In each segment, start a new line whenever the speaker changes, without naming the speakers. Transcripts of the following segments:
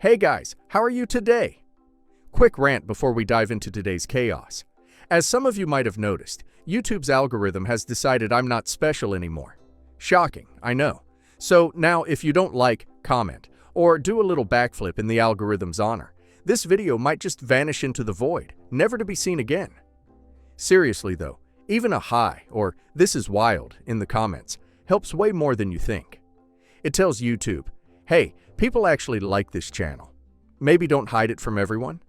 Hey guys, how are you today? Quick rant before we dive into today's chaos. As some of you might have noticed, YouTube's algorithm has decided I'm not special anymore. Shocking, I know. So now if you don't like, comment, or do a little backflip in the algorithm's honor, this video might just vanish into the void, never to be seen again. Seriously though, even a hi or "this is wild" in the comments helps way more than you think. It tells YouTube, hey, people actually like this channel. Maybe don't hide it from everyone.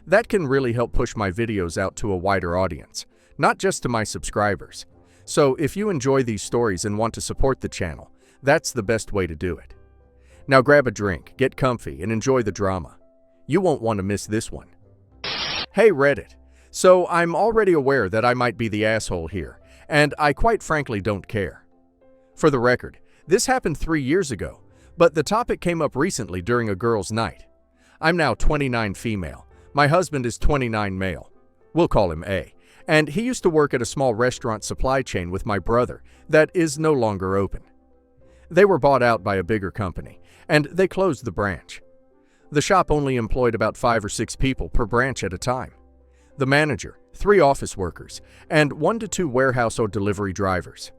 That can really help push my videos out to a wider audience, not just to my subscribers. So if you enjoy these stories and want to support the channel, that's the best way to do it. Now grab a drink, get comfy, and enjoy the drama. You won't want to miss this one. Hey Reddit. So I'm already aware that I might be the asshole here, and I quite frankly don't care. For the record, this happened 3 years ago, but the topic came up recently during a girls' night. I'm now 29 female. My husband is 29 male. We'll call him A. And he used to work at a small restaurant supply chain with my brother that is no longer open. They were bought out by a bigger company, and they closed the branch. The shop only employed about 5 or 6 people per branch at a time. The manager, 3 office workers, and 1 to 2 warehouse or delivery drivers.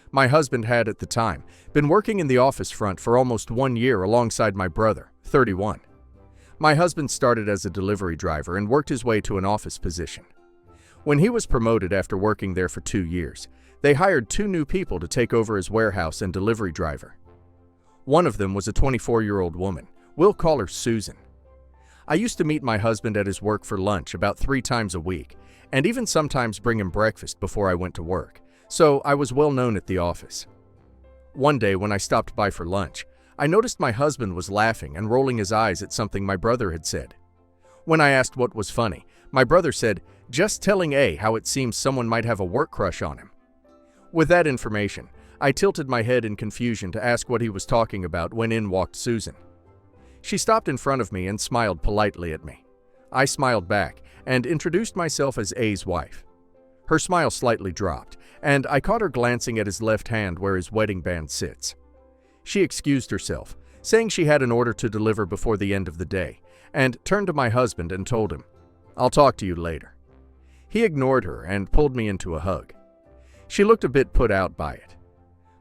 My husband had, at the time, been working in the office front for almost 1 year alongside my brother, 31. My husband started as a delivery driver and worked his way to an office position. When he was promoted after working there for 2 years, they hired 2 new people to take over as warehouse and delivery driver. One of them was a 24-year-old woman. We'll call her Susan. I used to meet my husband at his work for lunch about 3 times a week, and even sometimes bring him breakfast before I went to work. So I was well known at the office. One day when I stopped by for lunch, I noticed my husband was laughing and rolling his eyes at something my brother had said. When I asked what was funny, my brother said, "Just telling A how it seems someone might have a work crush on him." With that information, I tilted my head in confusion to ask what he was talking about when in walked Susan. She stopped in front of me and smiled politely at me. I smiled back and introduced myself as A's wife. Her smile slightly dropped, and I caught her glancing at his left hand where his wedding band sits. She excused herself, saying she had an order to deliver before the end of the day, and turned to my husband and told him, "I'll talk to you later." He ignored her and pulled me into a hug. She looked a bit put out by it.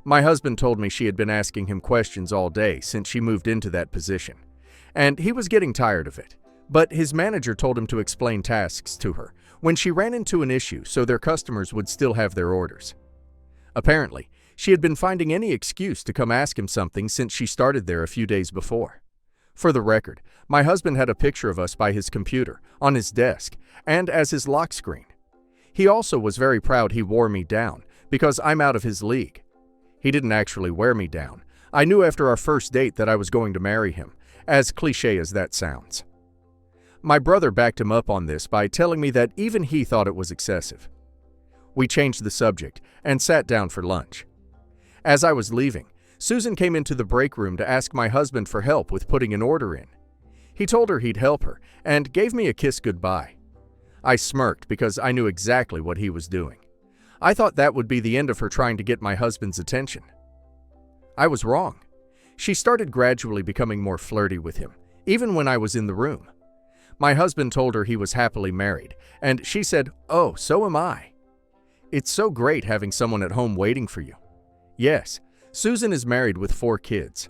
My husband told me she had been asking him questions all day since she moved into that position, and he was getting tired of it. But his manager told him to explain tasks to her when she ran into an issue so their customers would still have their orders. Apparently, she had been finding any excuse to come ask him something since she started there a few days before. For the record, my husband had a picture of us by his computer, on his desk, and as his lock screen. He also was very proud he wore me down, because I'm out of his league. He didn't actually wear me down. I knew after our first date that I was going to marry him, as cliché as that sounds. My brother backed him up on this by telling me that even he thought it was excessive. We changed the subject and sat down for lunch. As I was leaving, Susan came into the break room to ask my husband for help with putting an order in. He told her he'd help her and gave me a kiss goodbye. I smirked because I knew exactly what he was doing. I thought that would be the end of her trying to get my husband's attention. I was wrong. She started gradually becoming more flirty with him, even when I was in the room. My husband told her he was happily married, and she said, "Oh, so am I." It's so great having someone at home waiting for you. Yes, Susan is married with 4 kids.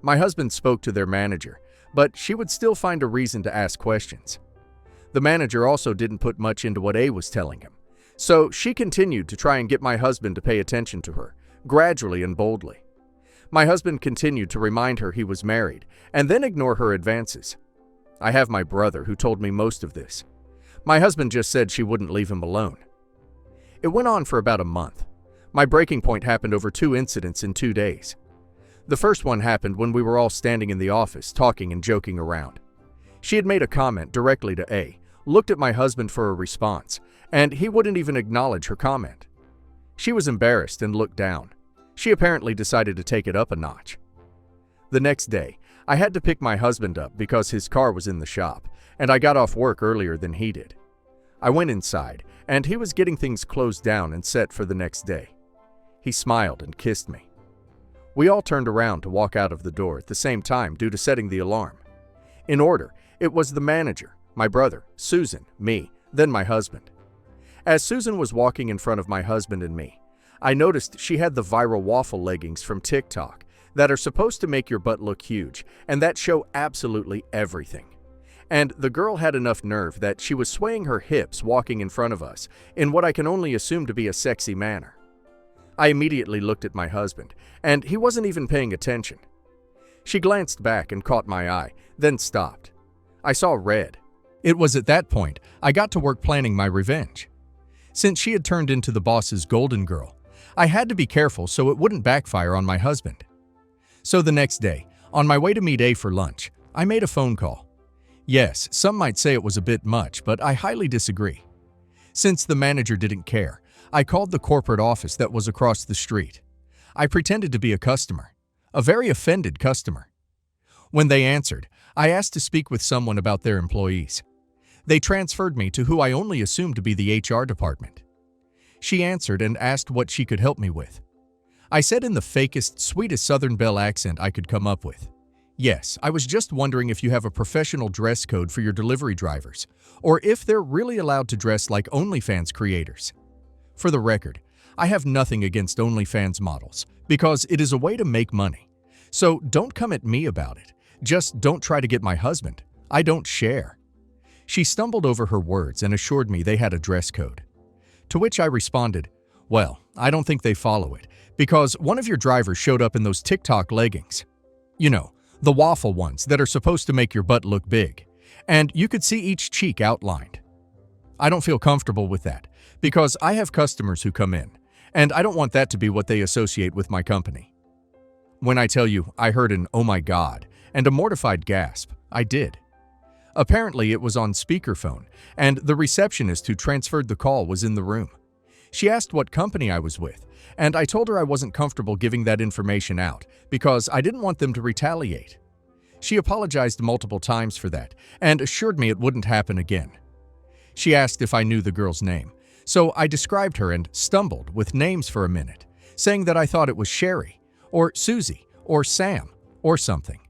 My husband spoke to their manager, but she would still find a reason to ask questions. The manager also didn't put much into what A was telling him, so she continued to try and get my husband to pay attention to her, gradually and boldly. My husband continued to remind her he was married, and then ignore her advances. I have my brother who told me most of this. My husband just said she wouldn't leave him alone. It went on for about a month. My breaking point happened over 2 incidents in 2 days. The first one happened when we were all standing in the office talking and joking around. She had made a comment directly to A, looked at my husband for a response, and he wouldn't even acknowledge her comment. She was embarrassed and looked down. She apparently decided to take it up a notch. The next day, I had to pick my husband up because his car was in the shop, and I got off work earlier than he did. I went inside, and he was getting things closed down and set for the next day. He smiled and kissed me. We all turned around to walk out of the door at the same time due to setting the alarm. In order, it was the manager, my brother, Susan, me, then my husband. As Susan was walking in front of my husband and me, I noticed she had the viral waffle leggings from TikTok that are supposed to make your butt look huge and that show absolutely everything. And the girl had enough nerve that she was swaying her hips walking in front of us in what I can only assume to be a sexy manner. I immediately looked at my husband, and he wasn't even paying attention. She glanced back and caught my eye, then stopped. I saw red. It was at that point I got to work planning my revenge. Since she had turned into the boss's golden girl, I had to be careful so it wouldn't backfire on my husband. So the next day, on my way to meet A for lunch, I made a phone call. Yes, some might say it was a bit much, but I highly disagree. Since the manager didn't care, I called the corporate office that was across the street. I pretended to be a customer, a very offended customer. When they answered, I asked to speak with someone about their employees. They transferred me to who I only assumed to be the HR department. She answered and asked what she could help me with. I said in the fakest, sweetest Southern Belle accent I could come up with, "Yes, I was just wondering if you have a professional dress code for your delivery drivers, or if they're really allowed to dress like OnlyFans creators." For the record, I have nothing against OnlyFans models, because it is a way to make money. So don't come at me about it. Just don't try to get my husband. I don't share. She stumbled over her words and assured me they had a dress code. To which I responded, "Well, I don't think they follow it, because one of your drivers showed up in those TikTok leggings. You know, the waffle ones that are supposed to make your butt look big, and you could see each cheek outlined. I don't feel comfortable with that, because I have customers who come in, and I don't want that to be what they associate with my company." When I tell you I heard an "oh my god" and a mortified gasp, I did. Apparently it was on speakerphone, and the receptionist who transferred the call was in the room. She asked what company I was with, and I told her I wasn't comfortable giving that information out because I didn't want them to retaliate. She apologized multiple times for that and assured me it wouldn't happen again. She asked if I knew the girl's name, so I described her and stumbled with names for a minute, saying that I thought it was Sherry, or Susie, or Sam, or something.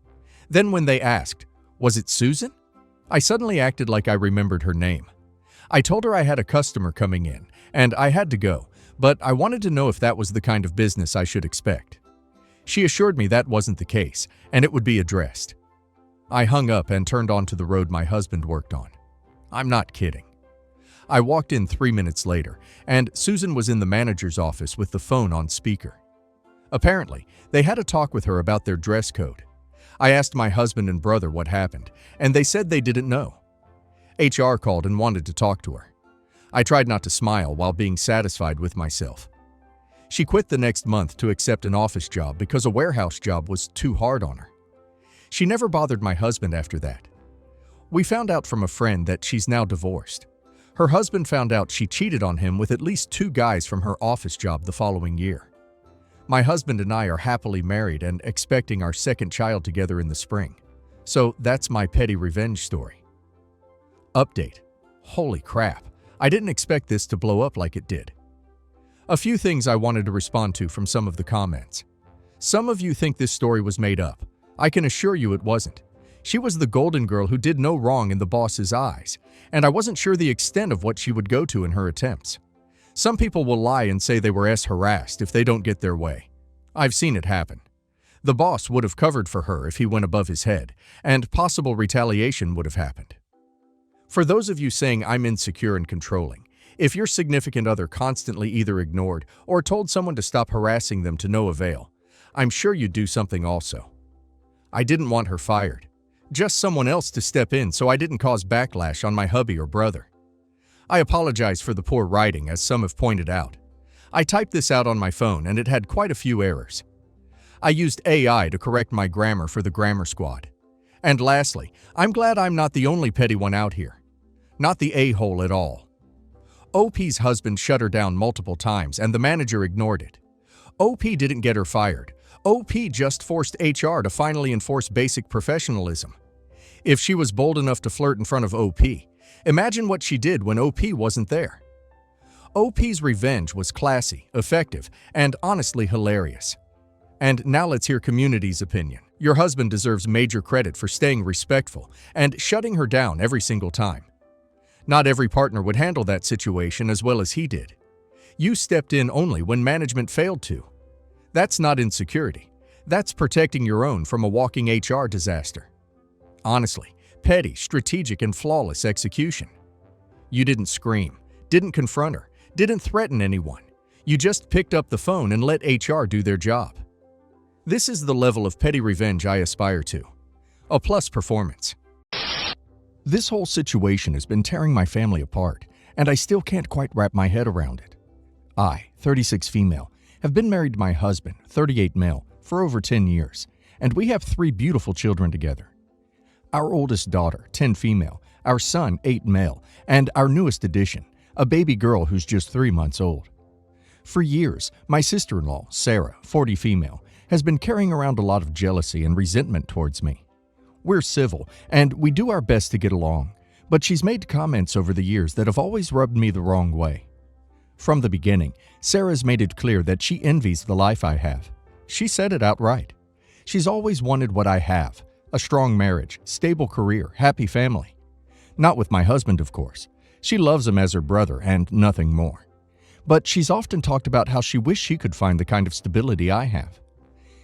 Then when they asked, "Was it Susan?" I suddenly acted like I remembered her name. I told her I had a customer coming in, and I had to go, but I wanted to know if that was the kind of business I should expect. She assured me that wasn't the case, and it would be addressed. I hung up and turned onto the road my husband worked on. I'm not kidding. I walked in 3 minutes later, and Susan was in the manager's office with the phone on speaker. Apparently, they had a talk with her about their dress code. I asked my husband and brother what happened, and they said they didn't know. HR called and wanted to talk to her. I tried not to smile while being satisfied with myself. She quit the next month to accept an office job because a warehouse job was too hard on her. She never bothered my husband after that. We found out from a friend that she's now divorced. Her husband found out she cheated on him with at least 2 guys from her office job the following year. My husband and I are happily married and expecting our second child together in the spring. So that's my petty revenge story. Update. Holy crap, I didn't expect this to blow up like it did. A few things I wanted to respond to from some of the comments. Some of you think this story was made up. I can assure you it wasn't. She was the golden girl who did no wrong in the boss's eyes, and I wasn't sure the extent of what she would go to in her attempts. Some people will lie and say they were harassed if they don't get their way. I've seen it happen. The boss would have covered for her if he went above his head, and possible retaliation would have happened. For those of you saying I'm insecure and controlling, if your significant other constantly either ignored or told someone to stop harassing them to no avail, I'm sure you'd do something also. I didn't want her fired. Just someone else to step in so I didn't cause backlash on my hubby or brother. I apologize for the poor writing, as some have pointed out. I typed this out on my phone and it had quite a few errors. I used AI to correct my grammar for the grammar squad. And lastly, I'm glad I'm not the only petty one out here. Not the a-hole at all. OP's husband shut her down multiple times and the manager ignored it. OP didn't get her fired. OP just forced HR to finally enforce basic professionalism. If she was bold enough to flirt in front of OP, imagine what she did when OP wasn't there. OP's revenge was classy, effective, and honestly hilarious. And now let's hear community's opinion. Your husband deserves major credit for staying respectful and shutting her down every single time. Not every partner would handle that situation as well as he did. You stepped in only when management failed to. That's not insecurity. That's protecting your own from a walking HR disaster. Honestly, petty, strategic, and flawless execution. You didn't scream, didn't confront her, didn't threaten anyone. You just picked up the phone and let HR do their job. This is the level of petty revenge I aspire to. A plus performance. This whole situation has been tearing my family apart, and I still can't quite wrap my head around it. I, 36 female, have been married to my husband, 38 male, for over 10 years, and we have 3 beautiful children together. Our oldest daughter, 10 female, our son, 8 male, and our newest addition, a baby girl who's just 3 months old. For years, my sister-in-law, Sarah, 40 female, has been carrying around a lot of jealousy and resentment towards me. We're civil, and we do our best to get along, but she's made comments over the years that have always rubbed me the wrong way. From the beginning, Sarah's made it clear that she envies the life I have. She said it outright. She's always wanted what I have, a strong marriage, stable career, happy family. Not with my husband, of course. She loves him as her brother and nothing more. But she's often talked about how she wished she could find the kind of stability I have.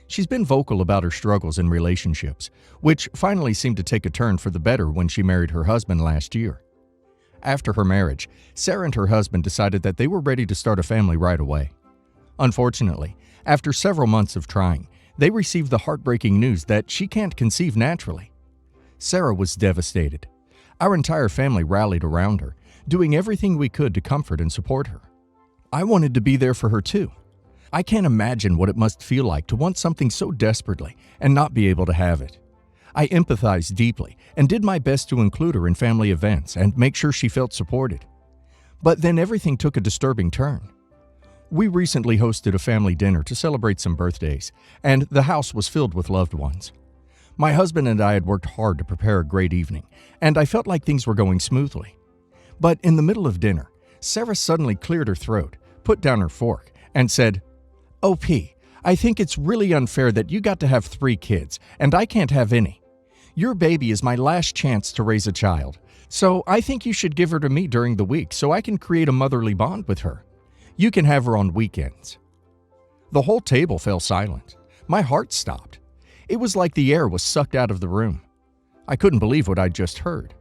She's been vocal about her struggles in relationships, which finally seemed to take a turn for the better when she married her husband last year. After her marriage, Sarah and her husband decided that they were ready to start a family right away. Unfortunately, after several months of trying, they received the heartbreaking news that she can't conceive naturally. Sarah was devastated. Our entire family rallied around her, doing everything we could to comfort and support her. I wanted to be there for her too. I can't imagine what it must feel like to want something so desperately and not be able to have it. I empathized deeply and did my best to include her in family events and make sure she felt supported. But then everything took a disturbing turn. We recently hosted a family dinner to celebrate some birthdays, and the house was filled with loved ones. My husband and I had worked hard to prepare a great evening, and I felt like things were going smoothly. But in the middle of dinner, Sarah suddenly cleared her throat, put down her fork, and said, "OP, I think it's really unfair that you got to have 3 kids, and I can't have any. Your baby is my last chance to raise a child, so I think you should give her to me during the week so I can create a motherly bond with her. You can have her on weekends." The whole table fell silent. My heart stopped. It was like the air was sucked out of the room. I couldn't believe what I'd just heard.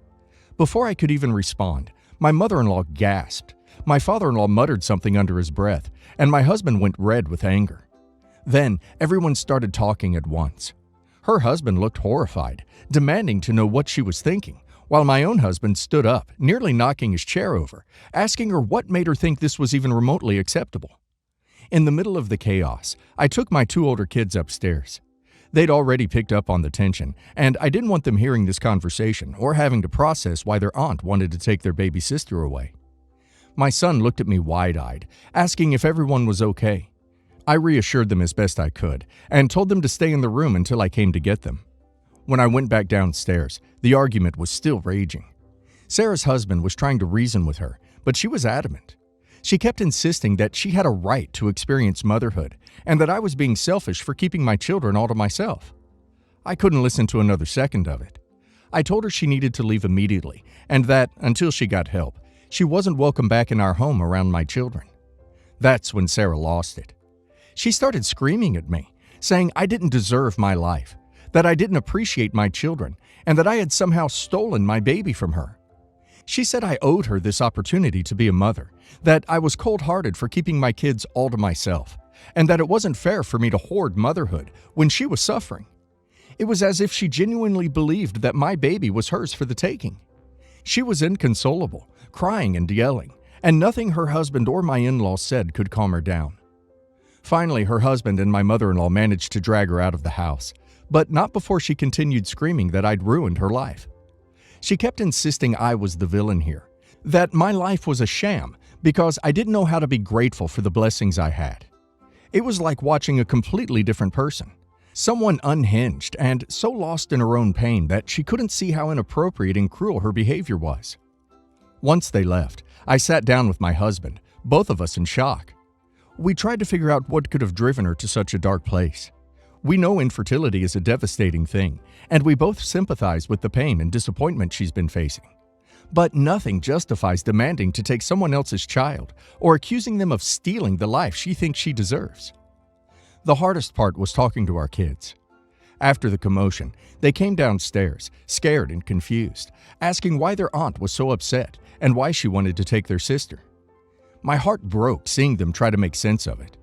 Before I could even respond, my mother-in-law gasped. My father-in-law muttered something under his breath, and my husband went red with anger. Then everyone started talking at once. Her husband looked horrified, demanding to know what she was thinking, while my own husband stood up, nearly knocking his chair over, asking her what made her think this was even remotely acceptable. In the middle of the chaos, I took my 2 older kids upstairs. They'd already picked up on the tension, and I didn't want them hearing this conversation or having to process why their aunt wanted to take their baby sister away. My son looked at me wide-eyed, asking if everyone was okay. I reassured them as best I could and told them to stay in the room until I came to get them. When I went back downstairs, the argument was still raging. Sarah's husband was trying to reason with her, but she was adamant. She kept insisting that she had a right to experience motherhood and that I was being selfish for keeping my children all to myself. I couldn't listen to another second of it. I told her she needed to leave immediately and that, until she got help, she wasn't welcome back in our home around my children. That's when Sarah lost it. She started screaming at me, saying I didn't deserve my life, that I didn't appreciate my children, and that I had somehow stolen my baby from her. She said I owed her this opportunity to be a mother, that I was cold-hearted for keeping my kids all to myself, and that it wasn't fair for me to hoard motherhood when she was suffering. It was as if she genuinely believed that my baby was hers for the taking. She was inconsolable, crying and yelling, and nothing her husband or my in-laws said could calm her down. Finally, her husband and my mother-in-law managed to drag her out of the house, but not before she continued screaming that I'd ruined her life. She kept insisting I was the villain here, that my life was a sham because I didn't know how to be grateful for the blessings I had. It was like watching a completely different person, someone unhinged and so lost in her own pain that she couldn't see how inappropriate and cruel her behavior was. Once they left, I sat down with my husband, both of us in shock. We tried to figure out what could have driven her to such a dark place. We know infertility is a devastating thing, and we both sympathize with the pain and disappointment she's been facing. But nothing justifies demanding to take someone else's child or accusing them of stealing the life she thinks she deserves. The hardest part was talking to our kids. After the commotion, they came downstairs, scared and confused, asking why their aunt was so upset and why she wanted to take their sister. My heart broke seeing them try to make sense of it.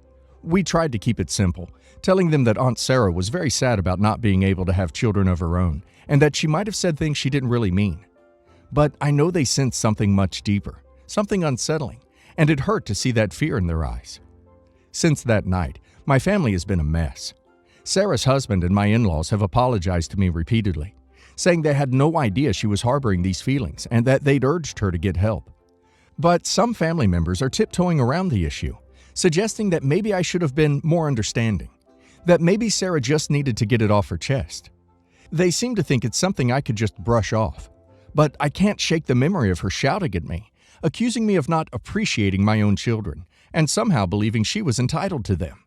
We tried to keep it simple, telling them that Aunt Sarah was very sad about not being able to have children of her own and that she might have said things she didn't really mean. But I know they sensed something much deeper, something unsettling, and it hurt to see that fear in their eyes. Since that night, my family has been a mess. Sarah's husband and my in-laws have apologized to me repeatedly, saying they had no idea she was harboring these feelings and that they'd urged her to get help. But some family members are tiptoeing around the issue, suggesting that maybe I should have been more understanding, that maybe Sarah just needed to get it off her chest. They seem to think it's something I could just brush off, but I can't shake the memory of her shouting at me, accusing me of not appreciating my own children, and somehow believing she was entitled to them.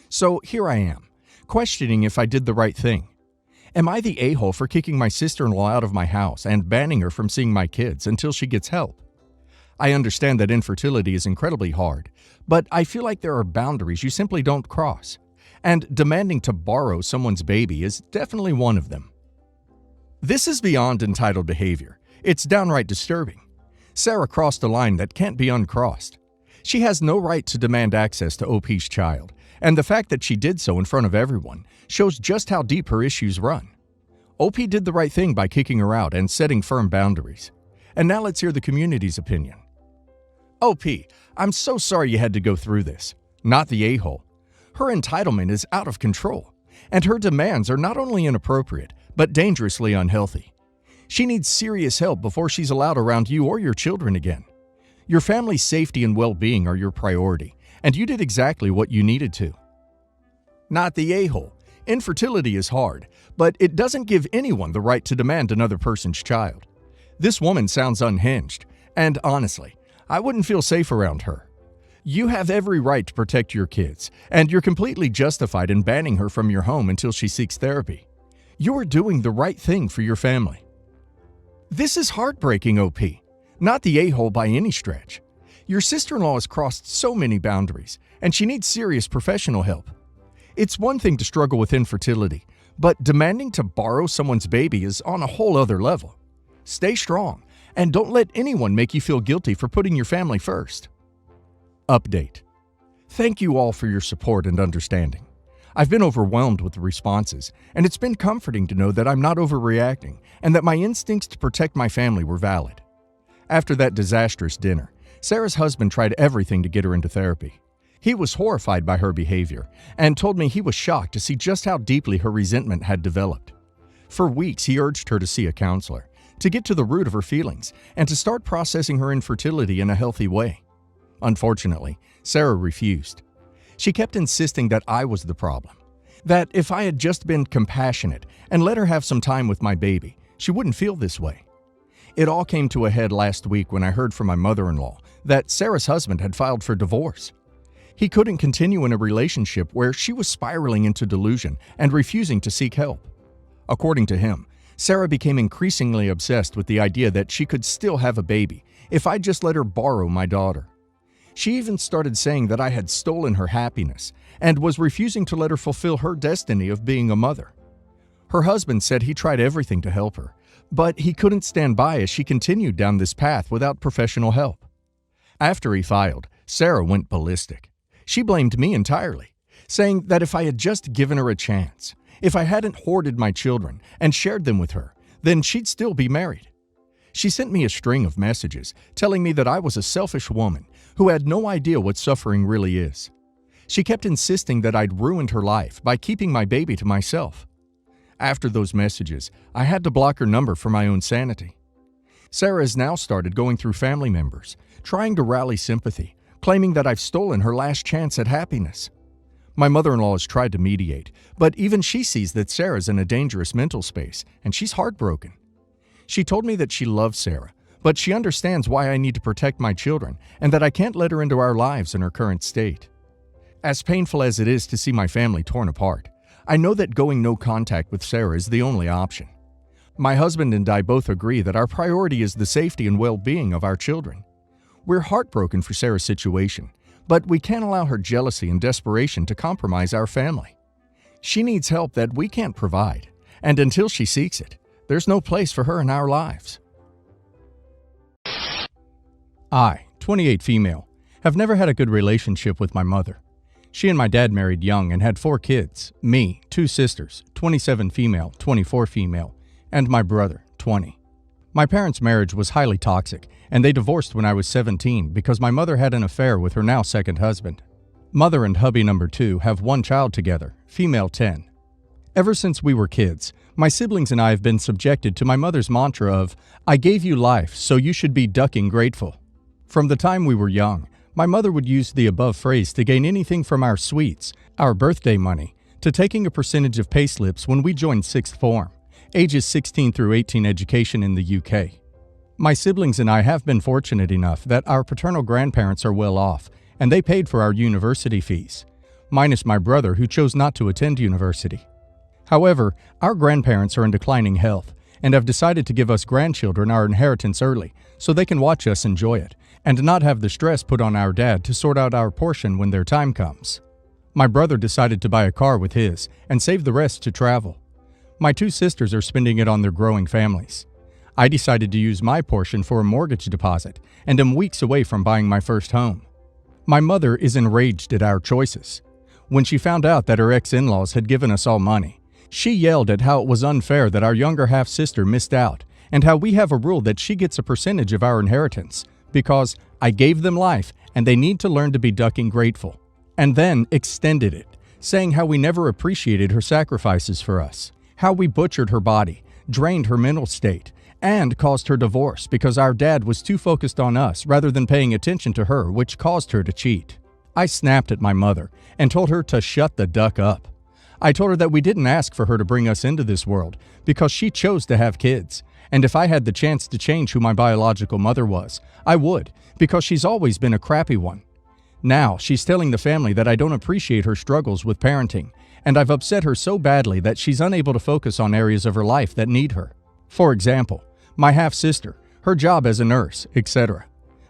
So here I am, questioning if I did the right thing. Am I the a-hole for kicking my sister-in-law out of my house and banning her from seeing my kids until she gets help? I understand that infertility is incredibly hard, but I feel like there are boundaries you simply don't cross, and demanding to borrow someone's baby is definitely one of them. This is beyond entitled behavior. It's downright disturbing. Sarah crossed a line that can't be uncrossed. She has no right to demand access to OP's child, and the fact that she did so in front of everyone shows just how deep her issues run. OP did the right thing by kicking her out and setting firm boundaries. And now let's hear the community's opinion. OP, I'm so sorry you had to go through this. Not the a-hole. Her entitlement is out of control, and her demands are not only inappropriate, but dangerously unhealthy. She needs serious help before she's allowed around you or your children again. Your family's safety and well-being are your priority, and you did exactly what you needed to. Not the a-hole. Infertility is hard, but it doesn't give anyone the right to demand another person's child. This woman sounds unhinged, and honestly, I wouldn't feel safe around her. You have every right to protect your kids, and you're completely justified in banning her from your home until she seeks therapy. You are doing the right thing for your family. This is heartbreaking, OP. Not the a-hole by any stretch. Your sister-in-law has crossed so many boundaries, and she needs serious professional help. It's one thing to struggle with infertility, but demanding to borrow someone's baby is on a whole other level. Stay strong, and don't let anyone make you feel guilty for putting your family first. Update. Thank you all for your support and understanding. I've been overwhelmed with the responses, and it's been comforting to know that I'm not overreacting and that my instincts to protect my family were valid. After that disastrous dinner, Sarah's husband tried everything to get her into therapy. He was horrified by her behavior and told me he was shocked to see just how deeply her resentment had developed. For weeks, he urged her to see a counselor, to get to the root of her feelings, and to start processing her infertility in a healthy way. Unfortunately, Sarah refused. She kept insisting that I was the problem, that if I had just been compassionate and let her have some time with my baby, she wouldn't feel this way. It all came to a head last week when I heard from my mother-in-law that Sarah's husband had filed for divorce. He couldn't continue in a relationship where she was spiraling into delusion and refusing to seek help. According to him, Sarah became increasingly obsessed with the idea that she could still have a baby if I just let her borrow my daughter. She even started saying that I had stolen her happiness and was refusing to let her fulfill her destiny of being a mother. Her husband said he tried everything to help her, but he couldn't stand by as she continued down this path without professional help. After he filed, Sarah went ballistic. She blamed me entirely, saying that if I had just given her a chance, if I hadn't hoarded my children and shared them with her, then she'd still be married. She sent me a string of messages telling me that I was a selfish woman who had no idea what suffering really is. She kept insisting that I'd ruined her life by keeping my baby to myself. After those messages, I had to block her number for my own sanity. Sarah has now started going through family members, trying to rally sympathy, claiming that I've stolen her last chance at happiness. My mother-in-law has tried to mediate, but even she sees that Sarah's in a dangerous mental space, and she's heartbroken. She told me that she loves Sarah, but she understands why I need to protect my children and that I can't let her into our lives in her current state. As painful as it is to see my family torn apart, I know that going no contact with Sarah is the only option. My husband and I both agree that our priority is the safety and well-being of our children. We're heartbroken for Sarah's situation, but we can't allow her jealousy and desperation to compromise our family. She needs help that we can't provide, and until she seeks it, there's no place for her in our lives. I, 28 female, have never had a good relationship with my mother. She and my dad married young and had 4 kids, me, 2 sisters, 27 female, 24 female, and my brother, 20. My parents' marriage was highly toxic, and they divorced when I was 17 because my mother had an affair with her now second husband. Mother and hubby number 2 have 1 child together, female 10. Ever since we were kids, my siblings and I have been subjected to my mother's mantra of, "I gave you life, so you should be ducking grateful." From the time we were young, my mother would use the above phrase to gain anything from our sweets, our birthday money, to taking a percentage of payslips when we joined 6th form, ages 16 through 18 education in the UK. My siblings and I have been fortunate enough that our paternal grandparents are well off, and they paid for our university fees, minus my brother who chose not to attend university. However, our grandparents are in declining health and have decided to give us grandchildren our inheritance early so they can watch us enjoy it and not have the stress put on our dad to sort out our portion when their time comes. My brother decided to buy a car with his and save the rest to travel. My 2 sisters are spending it on their growing families. I decided to use my portion for a mortgage deposit and am weeks away from buying my first home. My mother is enraged at our choices. When she found out that her ex-in-laws had given us all money, she yelled at how it was unfair that our younger half-sister missed out and how we have a rule that she gets a percentage of our inheritance because I gave them life and they need to learn to be ducking grateful, and then extended it, saying how we never appreciated her sacrifices for us, how we butchered her body, drained her mental state, and caused her divorce because our dad was too focused on us rather than paying attention to her, which caused her to cheat. I snapped at my mother and told her to shut the duck up. I told her that we didn't ask for her to bring us into this world because she chose to have kids, and if I had the chance to change who my biological mother was, I would, because she's always been a crappy one. Now she's telling the family that I don't appreciate her struggles with parenting, and I've upset her so badly that she's unable to focus on areas of her life that need her. For example, my half-sister, her job as a nurse, etc.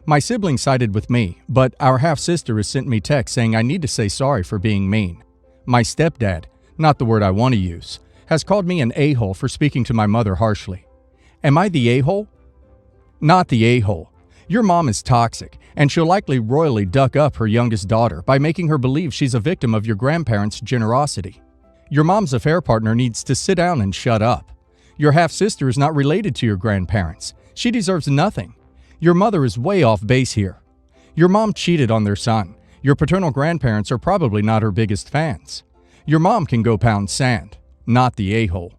My sibling sided with me, but our half-sister has sent me texts saying I need to say sorry for being mean. My stepdad, not the word I want to use, has called me an a-hole for speaking to my mother harshly. Am I the a-hole? Not the a-hole. Your mom is toxic, and she'll likely royally duck up her youngest daughter by making her believe she's a victim of your grandparents' generosity. Your mom's affair partner needs to sit down and shut up. Your half-sister is not related to your grandparents. She deserves nothing. Your mother is way off base here. Your mom cheated on their son. Your paternal grandparents are probably not her biggest fans. Your mom can go pound sand. Not the a-hole.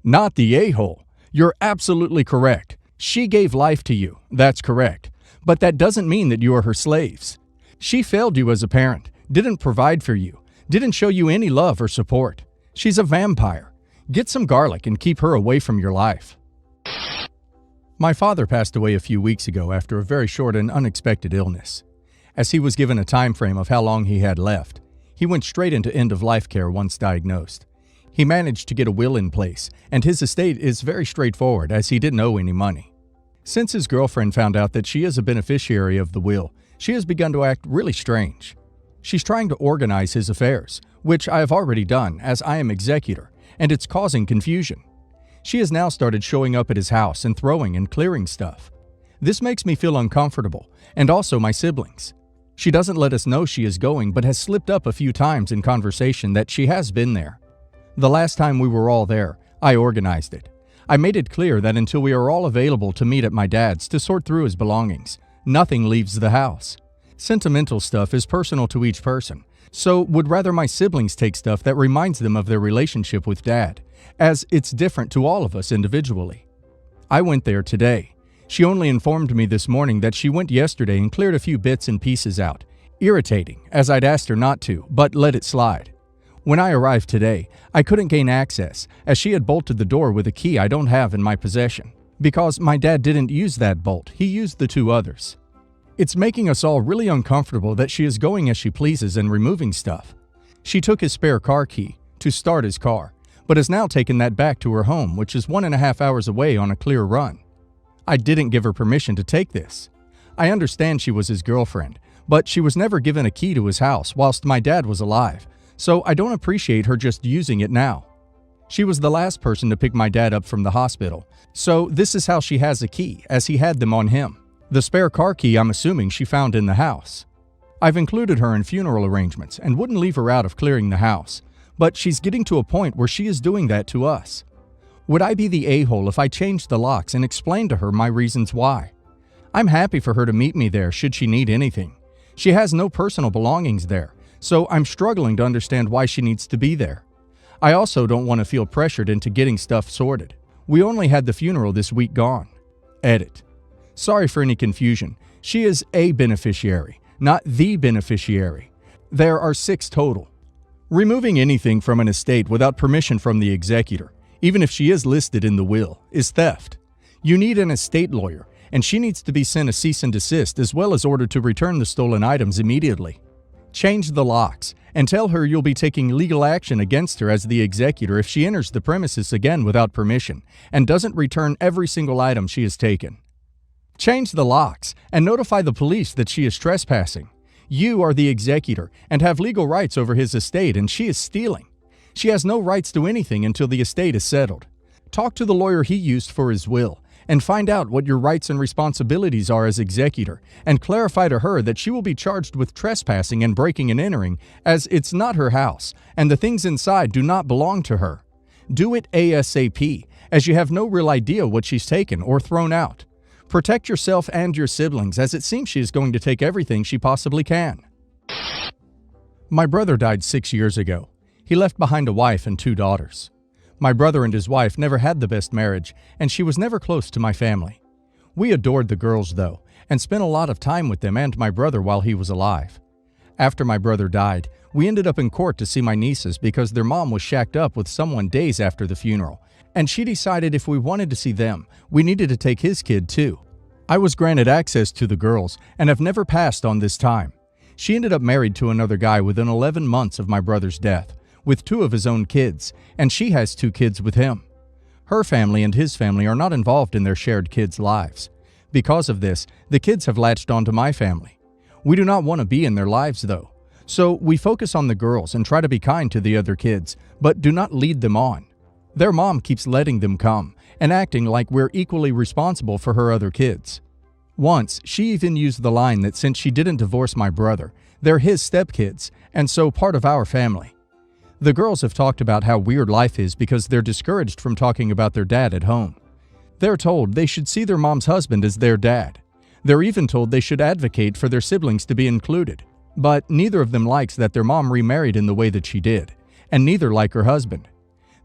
Not the a-hole. You're absolutely correct. She gave life to you. That's correct. But that doesn't mean that you are her slaves. She failed you as a parent, didn't provide for you, didn't show you any love or support. She's a vampire. Get some garlic and keep her away from your life. My father passed away a few weeks ago after a very short and unexpected illness. As he was given a time frame of how long he had left, he went straight into end-of-life care once diagnosed. He managed to get a will in place, and his estate is very straightforward as he didn't owe any money. Since his girlfriend found out that she is a beneficiary of the will, she has begun to act really strange. She's trying to organize his affairs, which I have already done as I am executor, and it's causing confusion. She has now started showing up at his house and throwing and clearing stuff. This makes me feel uncomfortable, and also my siblings. She doesn't let us know she is going, but has slipped up a few times in conversation that she has been there. The last time we were all there, I organized it. I made it clear that until we are all available to meet at my dad's to sort through his belongings, nothing leaves the house. Sentimental stuff is personal to each person, so would rather my siblings take stuff that reminds them of their relationship with dad, as it's different to all of us individually. I went there today. She only informed me this morning that she went yesterday and cleared a few bits and pieces out. Irritating, as I'd asked her not to, but let it slide. When I arrived today, I couldn't gain access, as she had bolted the door with a key I don't have in my possession. Because my dad didn't use that bolt, he used the 2 others. It's making us all really uncomfortable that she is going as she pleases and removing stuff. She took his spare car key, to start his car, but has now taken that back to her home, which is 1.5 hours away on a clear run. I didn't give her permission to take this. I understand she was his girlfriend, but she was never given a key to his house whilst my dad was alive, so I don't appreciate her just using it now. She was the last person to pick my dad up from the hospital, so this is how she has a key, as he had them on him. The spare car key I'm assuming she found in the house. I've included her in funeral arrangements and wouldn't leave her out of clearing the house, but she's getting to a point where she is doing that to us. Would I be the a-hole if I changed the locks and explained to her my reasons why? I'm happy for her to meet me there should she need anything. She has no personal belongings there, so I'm struggling to understand why she needs to be there. I also don't want to feel pressured into getting stuff sorted. We only had the funeral this week gone. Edit. Sorry for any confusion. She is a beneficiary, not the beneficiary. There are 6 total. Removing anything from an estate without permission from the executor, even if she is listed in the will, is theft. You need an estate lawyer, and she needs to be sent a cease and desist as well as ordered to return the stolen items immediately. Change the locks, and tell her you'll be taking legal action against her as the executor if she enters the premises again without permission and doesn't return every single item she has taken. Change the locks and notify the police that she is trespassing. You are the executor and have legal rights over his estate, and she is stealing. She has no rights to anything until the estate is settled. Talk to the lawyer he used for his will and find out what your rights and responsibilities are as executor, and clarify to her that she will be charged with trespassing and breaking and entering, as it's not her house and the things inside do not belong to her. Do it ASAP, as you have no real idea what she's taken or thrown out. Protect yourself and your siblings, as it seems she is going to take everything she possibly can. My brother died 6 years ago. He left behind a wife and 2 daughters. My brother and his wife never had the best marriage, and she was never close to my family. We adored the girls, though, and spent a lot of time with them and my brother while he was alive. After my brother died, we ended up in court to see my nieces because their mom was shacked up with someone days after the funeral, and she decided if we wanted to see them, we needed to take his kid too. I was granted access to the girls and have never passed on this time. She ended up married to another guy within 11 months of my brother's death, with 2 of his own kids, and she has 2 kids with him. Her family and his family are not involved in their shared kids' lives. Because of this, the kids have latched onto my family. We do not want to be in their lives, though, so we focus on the girls and try to be kind to the other kids, but do not lead them on. Their mom keeps letting them come and acting like we're equally responsible for her other kids. Once, she even used the line that since she didn't divorce my brother, they're his stepkids, and so part of our family. The girls have talked about how weird life is because they're discouraged from talking about their dad at home. They're told they should see their mom's husband as their dad. They're even told they should advocate for their siblings to be included. But neither of them likes that their mom remarried in the way that she did, and neither like her husband.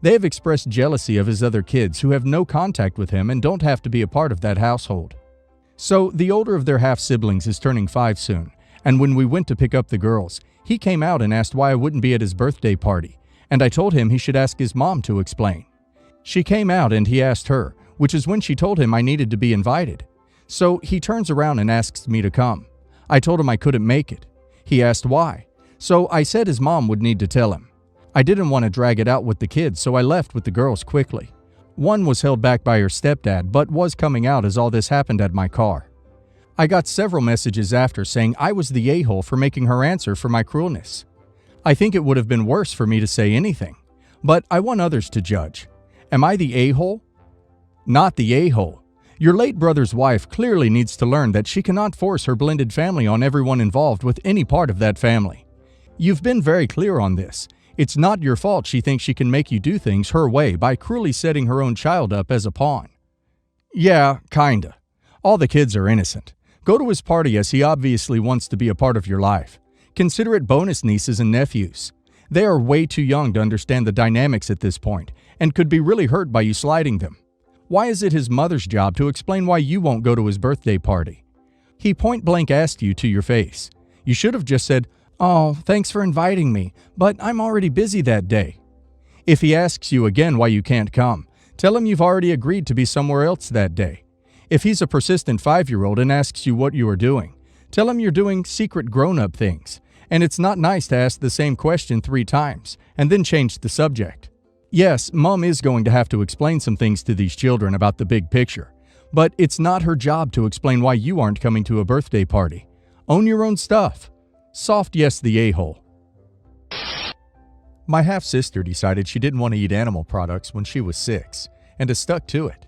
They have expressed jealousy of his other kids who have no contact with him and don't have to be a part of that household. So the older of their half-siblings is turning 5 soon, and when we went to pick up the girls, he came out and asked why I wouldn't be at his birthday party, and I told him he should ask his mom to explain. She came out and he asked her, which is when she told him I needed to be invited. So he turns around and asks me to come. I told him I couldn't make it. He asked why, so I said his mom would need to tell him. I didn't want to drag it out with the kids, so I left with the girls quickly. One was held back by her stepdad, but was coming out as all this happened at my car. I got several messages after saying I was the a-hole for making her answer for my cruelness. I think it would have been worse for me to say anything, but I want others to judge. Am I the a-hole? Not the a-hole. Your late brother's wife clearly needs to learn that she cannot force her blended family on everyone involved with any part of that family. You've been very clear on this. It's not your fault she thinks she can make you do things her way by cruelly setting her own child up as a pawn. Yeah, kinda. All the kids are innocent. Go to his party as he obviously wants to be a part of your life. Consider it bonus nieces and nephews. They are way too young to understand the dynamics at this point and could be really hurt by you sliding them. Why is it his mother's job to explain why you won't go to his birthday party? He point-blank asked you to your face. You should have just said, "Oh, thanks for inviting me, but I'm already busy that day." If he asks you again why you can't come, tell him you've already agreed to be somewhere else that day. If he's a persistent 5-year-old and asks you what you are doing, tell him you're doing secret grown-up things, And it's not nice to ask the same question 3 times and then change the subject. Yes, Mom is going to have to explain some things to these children about the big picture, but it's not her job to explain why you aren't coming to a birthday party. Own your own stuff. Soft yes the a-hole. My half-sister decided she didn't want to eat animal products when she was 6, and has stuck to it.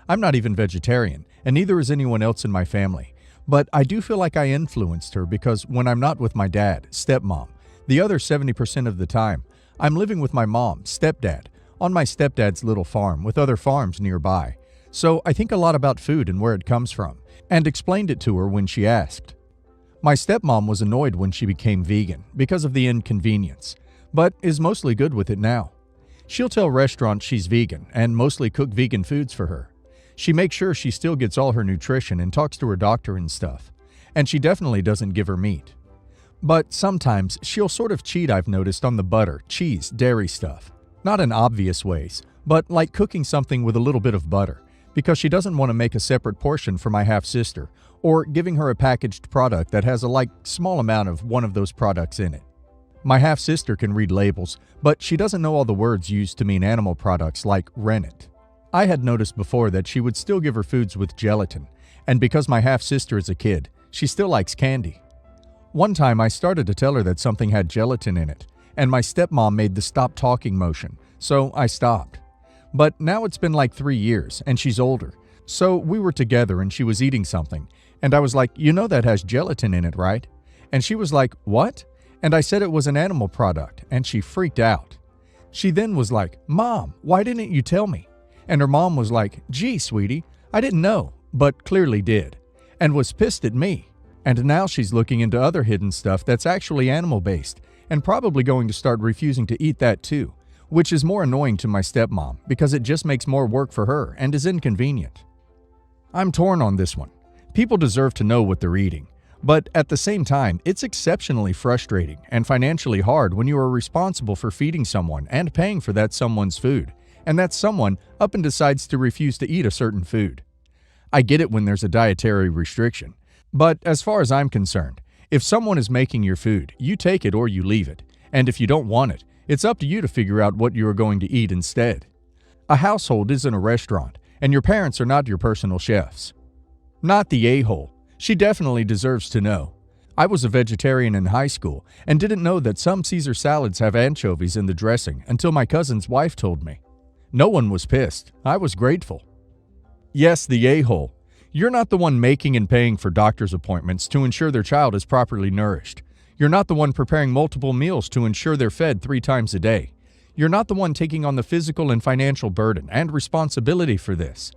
I'm not even vegetarian, and neither is anyone else in my family, but I do feel like I influenced her because when I'm not with my dad, stepmom, the other 70% of the time, I'm living with my mom, stepdad, on my stepdad's little farm with other farms nearby. So I think a lot about food and where it comes from, and explained it to her when she asked. My stepmom was annoyed when she became vegan because of the inconvenience, but is mostly good with it now. She'll tell restaurants she's vegan and mostly cook vegan foods for her. She makes sure she still gets all her nutrition and talks to her doctor and stuff, and she definitely doesn't give her meat. But sometimes she'll sort of cheat, I've noticed, on the butter, cheese, dairy stuff. Not in obvious ways, but like cooking something with a little bit of butter, because she doesn't want to make a separate portion for my half-sister, or giving her a packaged product that has a small amount of one of those products in it. My half-sister can read labels, but she doesn't know all the words used to mean animal products like rennet. I had noticed before that she would still give her foods with gelatin, and because my half-sister is a kid, she still likes candy. One time I started to tell her that something had gelatin in it, and my stepmom made the stop talking motion, so I stopped. But now it's been 3 years, and she's older, so we were together and she was eating something, and I was like, "You know that has gelatin in it, right?" And she was like, "What?" And I said it was an animal product, and she freaked out. She then was like, "Mom, why didn't you tell me?" And her mom was like, "Gee, sweetie, I didn't know," but clearly did, and was pissed at me. And now she's looking into other hidden stuff that's actually animal-based, and probably going to start refusing to eat that too, which is more annoying to my stepmom because it just makes more work for her and is inconvenient. I'm torn on this one. People deserve to know what they're eating, but at the same time, it's exceptionally frustrating and financially hard when you are responsible for feeding someone and paying for that someone's food, and that someone up and decides to refuse to eat a certain food. I get it when there's a dietary restriction, but as far as I'm concerned, if someone is making your food, you take it or you leave it, and if you don't want it, it's up to you to figure out what you are going to eat instead. A household isn't a restaurant, and your parents are not your personal chefs. Not the a-hole. She definitely deserves to know. I was a vegetarian in high school and didn't know that some Caesar salads have anchovies in the dressing until my cousin's wife told me. No one was pissed. I was grateful. Yes, the a-hole. You're not the one making and paying for doctor's appointments to ensure their child is properly nourished. You're not the one preparing multiple meals to ensure they're fed 3 times a day. You're not the one taking on the physical and financial burden and responsibility for this.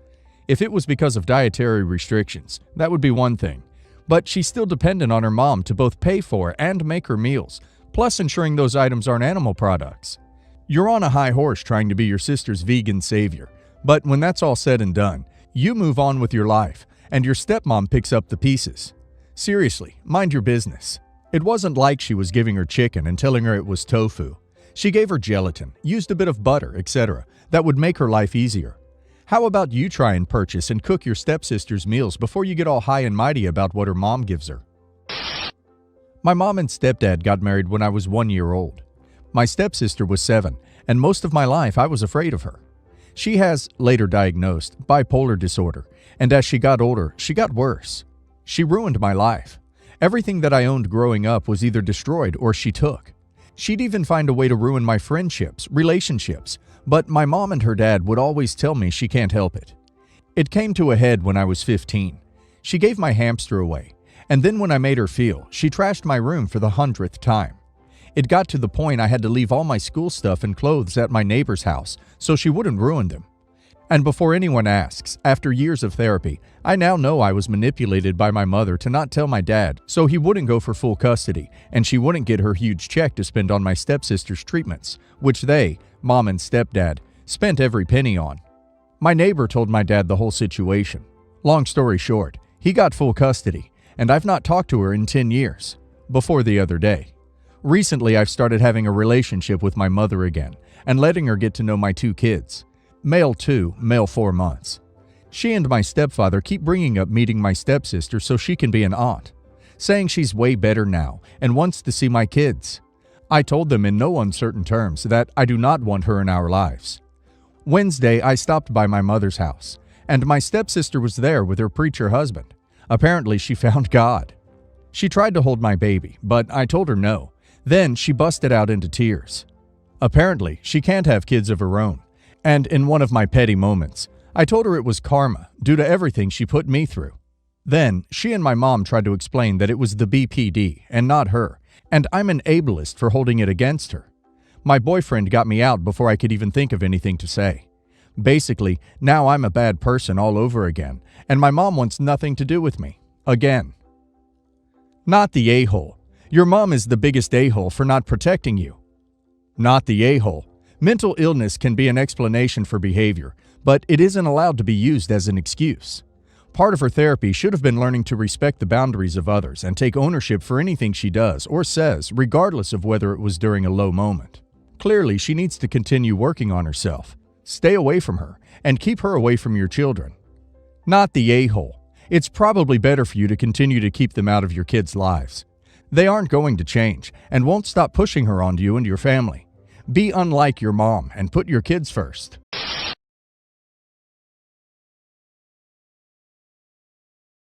If it was because of dietary restrictions, that would be one thing. But she's still dependent on her mom to both pay for and make her meals, plus ensuring those items aren't animal products. You're on a high horse trying to be your sister's vegan savior, but when that's all said and done, you move on with your life, and your stepmom picks up the pieces. Seriously, mind your business. It wasn't like she was giving her chicken and telling her it was tofu. She gave her gelatin, used a bit of butter, etc. that would make her life easier. How about you try and purchase and cook your stepsister's meals before you get all high and mighty about what her mom gives her? My mom and stepdad got married when I was 1 year old. My stepsister was 7, and most of my life I was afraid of her. She has, later diagnosed, bipolar disorder, and as she got older, she got worse. She ruined my life. Everything that I owned growing up was either destroyed or she took. She'd even find a way to ruin my friendships, relationships, but my mom and her dad would always tell me she can't help it. It came to a head when I was 15. She gave my hamster away, and then when I made her feel, she trashed my room for the 100th time. It got to the point I had to leave all my school stuff and clothes at my neighbor's house so she wouldn't ruin them. And before anyone asks, after years of therapy, I now know I was manipulated by my mother to not tell my dad so he wouldn't go for full custody and she wouldn't get her huge check to spend on my stepsister's treatments, which they, mom and stepdad, spent every penny on. My neighbor told my dad the whole situation. Long story short, he got full custody, and I've not talked to her in 10 years, before the other day. Recently, I've started having a relationship with my mother again and letting her get to know my 2 kids. Male 2, male 4 months. She and my stepfather keep bringing up meeting my stepsister so she can be an aunt. saying she's way better now and wants to see my kids. I told them in no uncertain terms that I do not want her in our lives. Wednesday, I stopped by my mother's house, and my stepsister was there with her preacher husband. Apparently, she found God. She tried to hold my baby, but I told her no. Then she busted out into tears. Apparently, she can't have kids of her own, and in one of my petty moments, I told her it was karma due to everything she put me through. Then, she and my mom tried to explain that it was the BPD and not her, and I'm an ableist for holding it against her. My boyfriend got me out before I could even think of anything to say. Basically, now I'm a bad person all over again, and my mom wants nothing to do with me. Again. Not the a-hole. Your mom is the biggest a-hole for not protecting you. Not the a-hole. Mental illness can be an explanation for behavior, but it isn't allowed to be used as an excuse. Part of her therapy should have been learning to respect the boundaries of others and take ownership for anything she does or says, regardless of whether it was during a low moment. Clearly, she needs to continue working on herself. Stay away from her, and keep her away from your children. Not the a-hole. It's probably better for you to continue to keep them out of your kids' lives. They aren't going to change, and won't stop pushing her onto you and your family. Be unlike your mom and put your kids first.